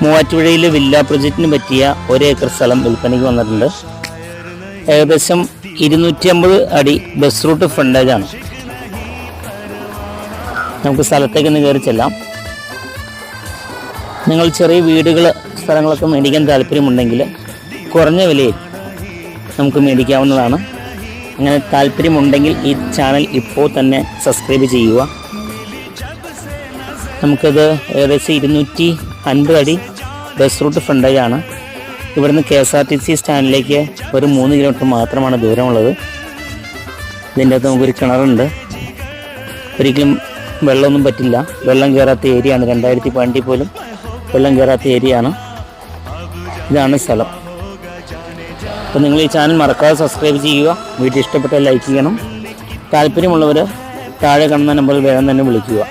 മൂവാറ്റുപുഴയിൽ വില്ല പ്രൊജക്റ്റിന് പറ്റിയ 1 ഏക്കർ സ്ഥലം വിൽപ്പനയ്ക്ക് വന്നിട്ടുണ്ട്. ഏകദേശം 250 അടി ബസ് റൂട്ട് ഫ്രണ്ടേജാണ്. നമുക്ക് സ്ഥലത്തേക്ക് ഒന്ന് കയറി ചെല്ലാം. നിങ്ങൾ ചെറിയ വീടുകൾ സ്ഥലങ്ങളൊക്കെ മേടിക്കാൻ താല്പര്യമുണ്ടെങ്കിൽ കുറഞ്ഞ വിലയിൽ നമുക്ക് മേടിക്കാവുന്നതാണ്. അങ്ങനെ താല്പര്യമുണ്ടെങ്കിൽ ഈ ചാനൽ ഇപ്പോൾ തന്നെ സബ്സ്ക്രൈബ് ചെയ്യുക. നമുക്കത് ഏകദേശം 250 അടി ബസ് റൂട്ട് ഫ്രണ്ടേജാണ്. ഇവിടുന്ന് KSRTC സ്റ്റാൻഡിലേക്ക് ഒരു 3 കിലോമീറ്റർ മാത്രമാണ് ദൂരമുള്ളത്. ഇതിൻ്റെ അകത്ത് നമുക്കൊരു കിണറുണ്ട്. ഒരിക്കലും വെള്ളമൊന്നും പറ്റില്ല. വെള്ളം കയറാത്ത ഏരിയയാണ്. 2012 പോലും വെള്ളം കയറാത്ത ഏരിയയാണ്. ഇതാണ് സ്ഥലം. അപ്പോൾ നിങ്ങൾ ഈ ചാനൽ മറക്കാതെ സബ്സ്ക്രൈബ് ചെയ്യുക. വീഡിയോ ഇഷ്ടപ്പെട്ടാൽ ലൈക്ക് ചെയ്യണം. താല്പര്യമുള്ളവർ താഴെ കാണുന്ന നമ്പറിൽ വേഗം തന്നെ വിളിക്കുക.